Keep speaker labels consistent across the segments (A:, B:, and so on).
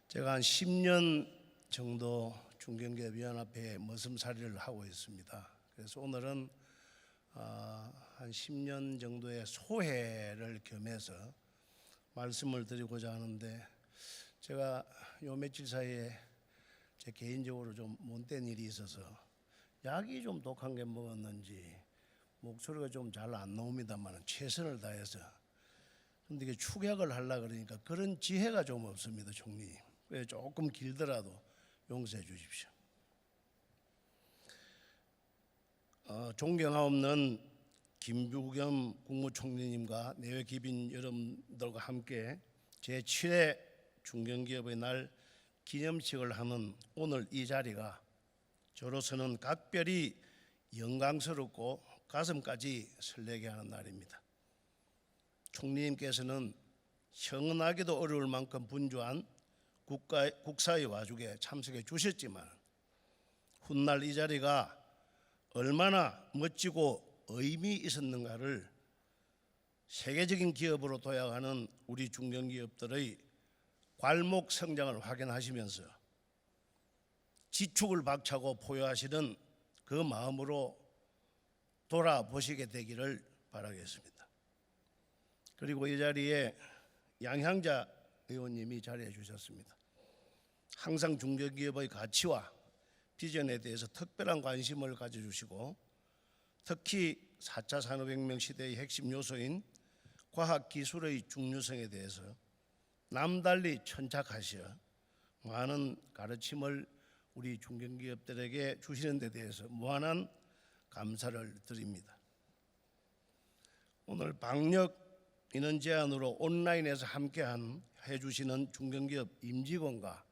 A: 제가 한 10년 정도 중견기업연합회에 머슴살이를 하고 있습니다. 그래서 오늘은 한 10년 정도의 소회를 겸해서 말씀을 드리고자 하는데, 제가 요 며칠 사이에 제 개인적으로 좀 못된 일이 있어서 약이 좀 독한 게 먹었는지 목소리가 좀 잘 안 나옵니다만 최선을 다해서, 근데 이게 축약을 하려고 그러니까 그런 지혜가 좀 없습니다, 총리님. 그래서 조금 길더라도 용서해 주십시오. 존경하옵는 김부겸 국무총리님과 내외 기빈 여러분들과 함께 제7회 중견기업의 날 기념식을 하는 오늘 이 자리가 저로서는 각별히 영광스럽고 가슴까지 설레게 하는 날입니다. 총리님께서는 형언하기도 어려울 만큼 분주한 국사의 와중에 참석해 주셨지만, 훗날 이 자리가 얼마나 멋지고 의미 있었는가를 세계적인 기업으로 도약하는 우리 중견기업들의 괄목 성장을 확인하시면서 지축을 박차고 포효하시는 그 마음으로 돌아보시게 되기를 바라겠습니다. 그리고 이 자리에 양향자 의원님이 자리해 주셨습니다. 항상 중견기업의 가치와 비전에 대해서 특별한 관심을 가져주시고, 특히 4차 산업혁명 시대의 핵심 요소인 과학기술의 중요성에 대해서 남달리 천착하시어 많은 가르침을 우리 중견기업들에게 주시는 데 대해서 무한한 감사를 드립니다. 오늘 방역 인원 제한으로 온라인에서 함께한 해주시는 중견기업 임직원과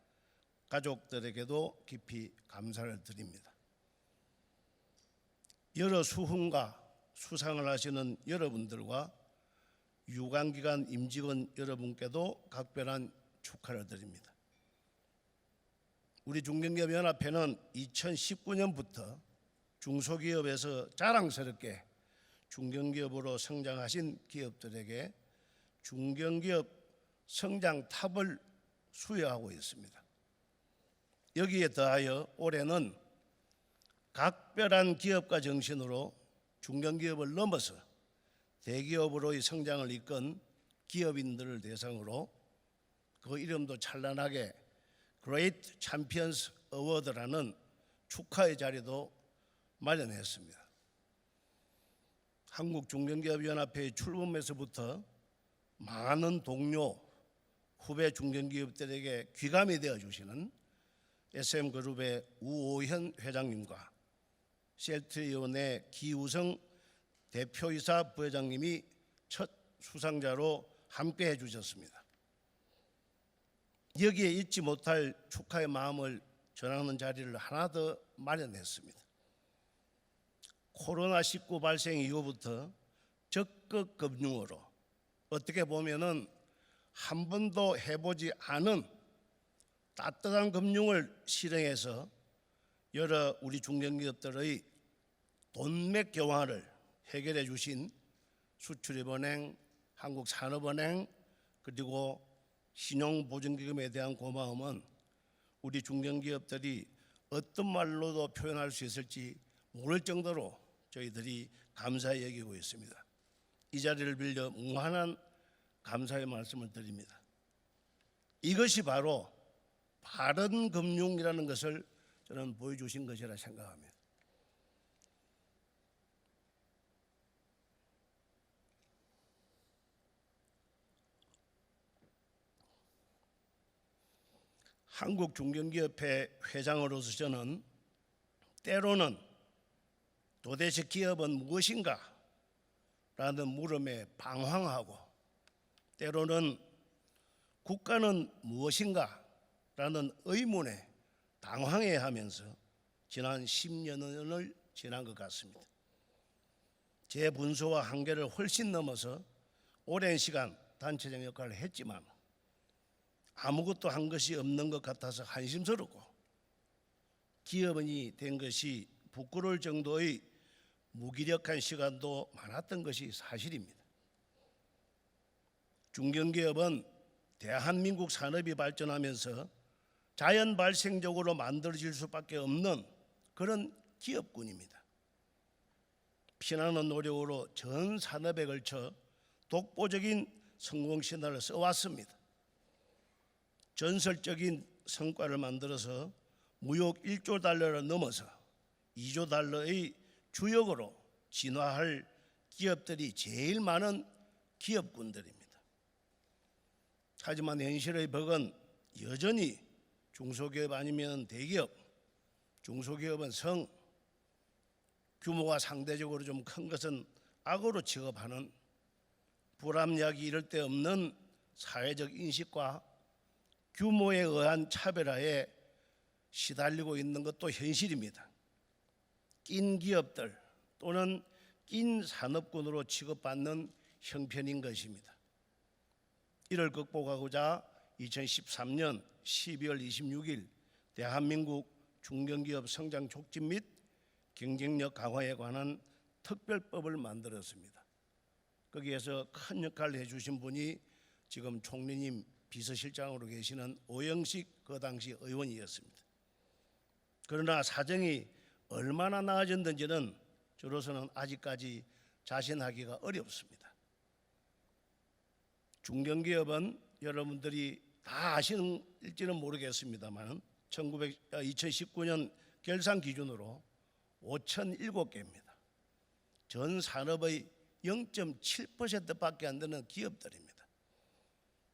A: 가족들에게도 깊이 감사를 드립니다. 여러 수훈과 수상을 하시는 여러분들과 유관기관 임직원 여러분께도 각별한 축하를 드립니다. 우리 중견기업연합회는 2019년부터 중소기업에서 자랑스럽게 중견기업으로 성장하신 기업들에게 중견기업 성장탑을 수여하고 있습니다. 여기에 더하여 올해는 각별한 기업가 정신으로 중견기업을 넘어서 대기업으로의 성장을 이끈 기업인들을 대상으로 그 이름도 찬란하게 Great Champions Award라는 축하의 자리도 마련했습니다. 한국중견기업연합회의 출범에서부터 많은 동료, 후배 중견기업들에게 귀감이 되어주시는 SM그룹의 우오현 회장님과 셀트리온의 기우성 대표이사 부회장님이 첫 수상자로 함께해 주셨습니다. 여기에 잊지 못할 축하의 마음을 전하는 자리를 하나 더 마련했습니다. 코로나19 발생 이후부터 적극 금융으로 어떻게 보면은 한 번도 해보지 않은 따뜻한 금융을 실행해서 여러 우리 중견기업들의 돈맥 교환을 해결해 주신 수출입은행, 한국산업은행, 그리고 신용보증기금에 대한 고마움은 우리 중견기업들이 어떤 말로도 표현할 수 있을지 모를 정도로 저희들이 감사히 여기고 있습니다. 이 자리를 빌려 무한한 감사의 말씀을 드립니다. 이것이 바로 바른 금융이라는 것을 저는 보여주신 것이라 생각합니다. 한국중견기업회 회장으로서 저는 때로는 도대체 기업은 무엇인가? 라는 물음에 방황하고, 때로는 국가는 무엇인가? 라는 의문에 당황해야 하면서 지난 10년을 지난 것 같습니다. 제 분수와 한계를 훨씬 넘어서 오랜 시간 단체장 역할을 했지만 아무것도 한 것이 없는 것 같아서 한심스럽고, 기업인이 된 것이 부끄러울 정도의 무기력한 시간도 많았던 것이 사실입니다. 중견기업은 대한민국 산업이 발전하면서 자연 발생적으로 만들어질 수밖에 없는 그런 기업군입니다. 피나는 노력으로 전 산업에 걸쳐 독보적인 성공 신화를 써왔습니다. 전설적인 성과를 만들어서 무역 1조 달러를 넘어서 2조 달러의 주역으로 진화할 기업들이 제일 많은 기업군들입니다. 하지만 현실의 벽은 여전히 중소기업 아니면 대기업, 중소기업은 규모가 상대적으로 좀 큰 것은 악으로 취급하는 불합리하기 이를 데 없는 사회적 인식과 규모에 의한 차별화에 시달리고 있는 것도 현실입니다. 낀 기업들 또는 낀 산업군으로 취급받는 형편인 것입니다. 이를 극복하고자 2013년 12월 26일 대한민국 중견기업 성장 촉진 및 경쟁력 강화에 관한 특별법을 만들었습니다. 거기에서 큰 역할을 해주신 분이 지금 총리님 비서실장으로 계시는 오영식 그 당시 의원이었습니다. 그러나 사정이 얼마나 나아졌는지는 저로서는 아직까지 자신하기가 어렵습니다. 중견기업은 여러분들이 다 아시는지는 모르겠습니다만 2019년 결산 기준으로 5,007개입니다. 전 산업의 0.7%밖에 안 되는 기업들입니다.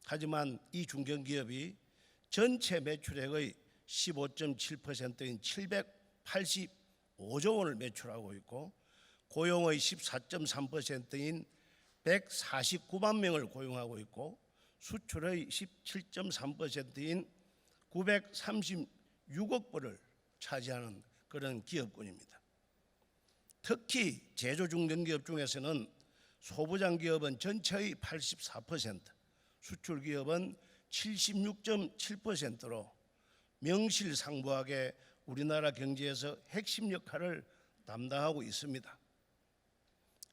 A: 하지만 이 중견기업이 전체 매출액의 15.7%인 785조 원을 매출하고 있고 고용의 14.3%인 149만 명을 고용하고 있고 수출의 17.3%인 936억 불을 차지하는 그런 기업군입니다. 특히 제조중견기업 중에서는 소부장기업은 전체의 84%, 수출기업은 76.7%로 명실상부하게 우리나라 경제에서 핵심 역할을 담당하고 있습니다.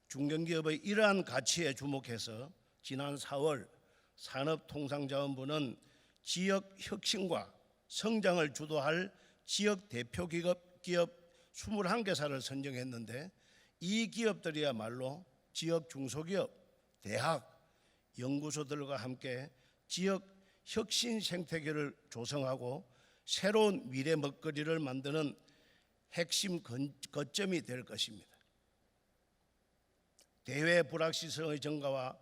A: 중견기업의 이러한 가치에 주목해서 지난 4월 산업통상자원부는 지역 혁신과 성장을 주도할 지역 대표 기업 21개사를 선정했는데 이 기업들이야말로 지역 중소기업, 대학, 연구소들과 함께 지역 혁신 생태계를 조성하고 새로운 미래 먹거리를 만드는 핵심 거점이 될 것입니다. 대외 불확실성의 증가와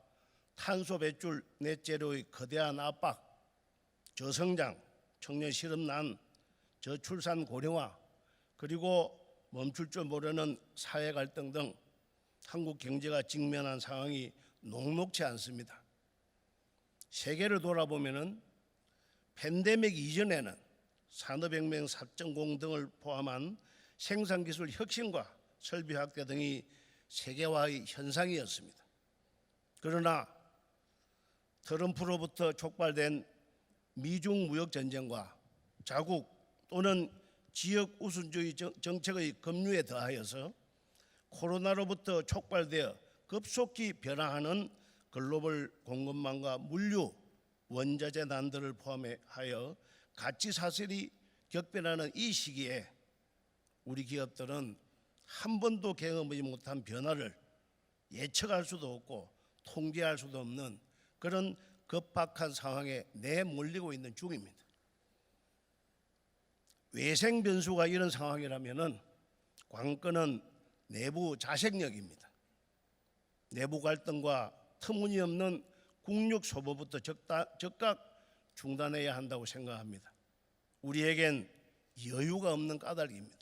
A: 탄소 배출 넷제로의 거대한 압박, 저성장, 청년 실업난, 저출산 고령화, 그리고 멈출 줄 모르는 사회 갈등 등 한국 경제가 직면한 상황이 녹록지 않습니다. 세계를 돌아보면은 팬데믹 이전에는 산업혁명 4.0 등을 포함한 생산기술 혁신과 설비 확대 등이 세계화의 현상이었습니다. 그러나 트럼프로부터 촉발된 미중 무역 전쟁과 자국 또는 지역 우선주의 정책의 급류에 더하여서 코로나로부터 촉발되어 급속히 변화하는 글로벌 공급망과 물류, 원자재 난들을 포함하여 가치 사슬이 격변하는 이 시기에 우리 기업들은 한 번도 경험하지 못한 변화를 예측할 수도 없고 통제할 수도 없는 그런 급박한 상황에 내몰리고 있는 중입니다. 외생 변수가 이런 상황이라면은 관건은 내부 자생력입니다. 내부 갈등과 터무니없는 국력 소모부터 즉각 중단해야 한다고 생각합니다. 우리에겐 여유가 없는 까닭입니다.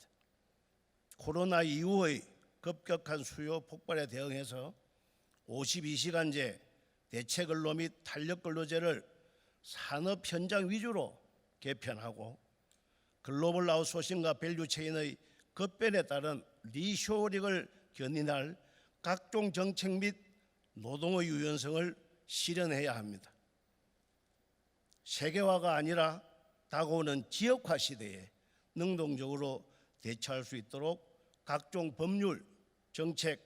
A: 코로나 이후의 급격한 수요 폭발에 대응해서 52시간제 대체근로 및 탄력근로제를 산업 현장 위주로 개편하고 글로벌 아웃소싱과 밸류체인의 급변에 따른 리쇼링을 견인할 각종 정책 및 노동의 유연성을 실현해야 합니다. 세계화가 아니라 다가오는 지역화 시대에 능동적으로 대처할 수 있도록 각종 법률, 정책,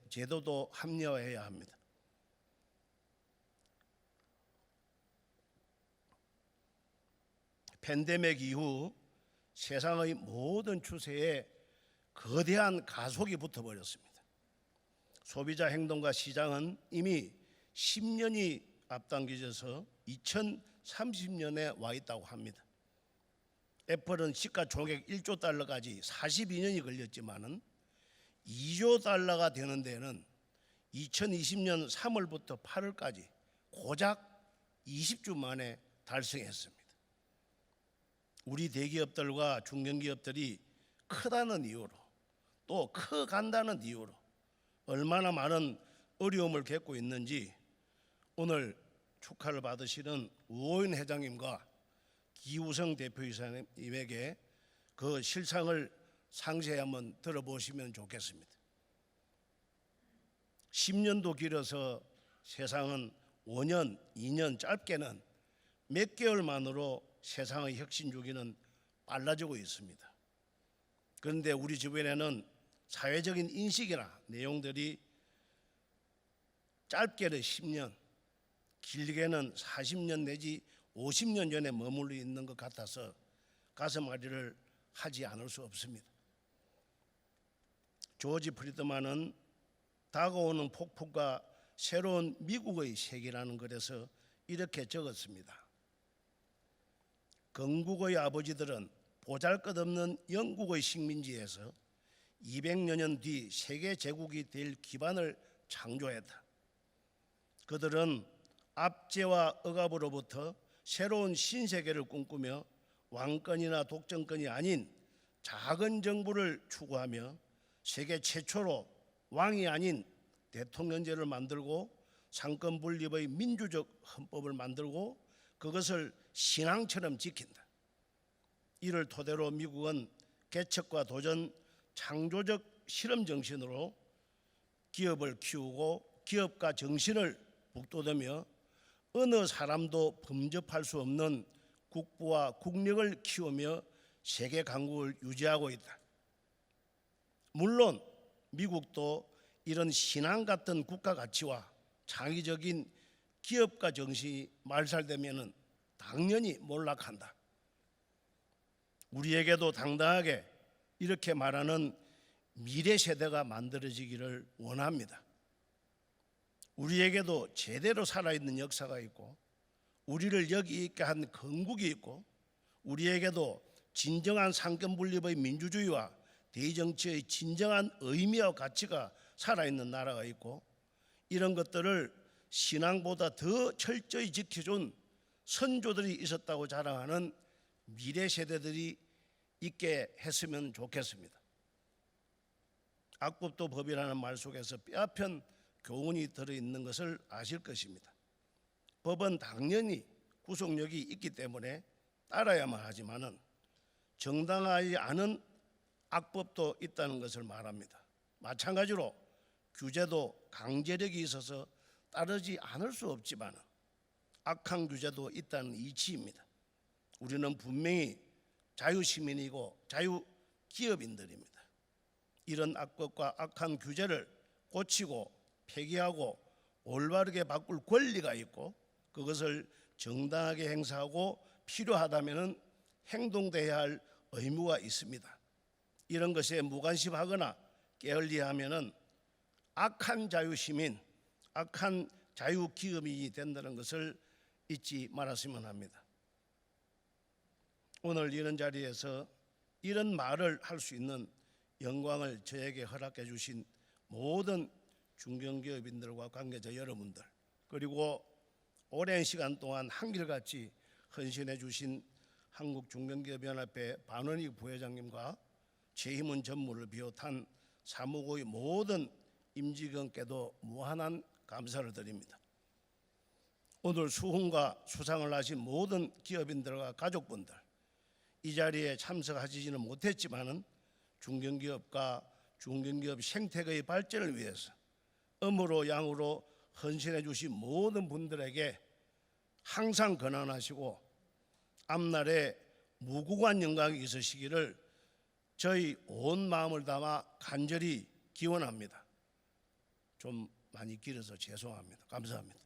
A: 제도도 합리화해야 합니다. 팬데믹 이후 세상의 모든 추세에 거대한 가속이 붙어버렸습니다. 소비자 행동과 시장은 이미 10년이 앞당겨져서 2030년에 와 있다고 합니다. 애플은 시가총액 1조 달러까지 42년이 걸렸지만은 2조 달러가 되는 데는 2020년 3월부터 8월까지 고작 20주 만에 달성했습니다. 우리 대기업들과 중견기업들이 크다는 이유로 또 커간다는 이유로 얼마나 많은 어려움을 겪고 있는지 오늘 축하를 받으시는 우호인 회장님과 기우성 대표이사님에게 그 실상을 상세히 한번 들어보시면 좋겠습니다. 10년도 길어서 세상은 5년, 2년 짧게는 몇 개월 만으로 세상의 혁신 주기는 빨라지고 있습니다. 그런데 우리 주변에는 사회적인 인식이나 내용들이 짧게는 10년, 길게는 40년 내지 50년 전에 머물러 있는 것 같아서 가슴앓이를 하지 않을 수 없습니다. 조지 프리드만은 다가오는 폭풍과 새로운 미국의 세계라는 글에서 이렇게 적었습니다. 건국의 아버지들은 보잘것없는 영국의 식민지에서 200여 년 뒤 세계 제국이 될 기반을 창조했다. 그들은 압제와 억압으로부터 새로운 신세계를 꿈꾸며 왕권이나 독점권이 아닌 작은 정부를 추구하며 세계 최초로 왕이 아닌 대통령제를 만들고 상권 분립의 민주적 헌법을 만들고 그것을 신앙처럼 지킨다. 이를 토대로 미국은 개척과 도전, 창조적 실험 정신으로 기업을 키우고 기업가 정신을 북돋우며 어느 사람도 범접할 수 없는 국부와 국력을 키우며 세계 강국을 유지하고 있다. 물론 미국도 이런 신앙 같은 국가 가치와 창의적인 기업가 정신이 말살되면 당연히 몰락한다. 우리에게도 당당하게 이렇게 말하는 미래 세대가 만들어지기를 원합니다. 우리에게도 제대로 살아있는 역사가 있고 우리를 여기 있게 한 건국이 있고 우리에게도 진정한 상권 분립의 민주주의와 대의정치의 진정한 의미와 가치가 살아있는 나라가 있고 이런 것들을 신앙보다 더 철저히 지켜준 선조들이 있었다고 자랑하는 미래 세대들이 있게 했으면 좋겠습니다. 악법도 법이라는 말 속에서 뼈아픈 교훈이 들어있는 것을 아실 것입니다. 법은 당연히 구속력이 있기 때문에 따라야만 하지만은 정당하지 않은 악법도 있다는 것을 말합니다. 마찬가지로 규제도 강제력이 있어서 따르지 않을 수 없지만 악한 규제도 있다는 이치입니다. 우리는 분명히 자유시민이고 자유기업인들입니다. 이런 악법과 악한 규제를 고치고 폐기하고 올바르게 바꿀 권리가 있고 그것을 정당하게 행사하고 필요하다면 행동돼야 할 의무가 있습니다. 이런 것에 무관심하거나 게을리하면 악한 자유시민, 악한 자유기업인이 된다는 것을 잊지 말았으면 합니다. 오늘 이런 자리에서 이런 말을 할 수 있는 영광을 저에게 허락해 주신 모든 중견기업인들과 관계자 여러분들, 그리고 오랜 시간 동안 한결같이 헌신해 주신 한국중견기업연합회 반원익 부회장님과 최희문 전무를 비롯한 사무국의 모든 임직원께도 무한한 감사를 드립니다. 오늘 수훈과 수상을 하신 모든 기업인들과 가족분들, 이 자리에 참석하시지는 못했지만은 중견기업과 중견기업 생태계의 발전을 위해서 음으로 양으로 헌신해 주신 모든 분들에게 항상 건강하시고 앞날에 무궁한 영광이 있으시기를 저희 온 마음을 담아 간절히 기원합니다. 좀 많이 길어서 죄송합니다. 감사합니다.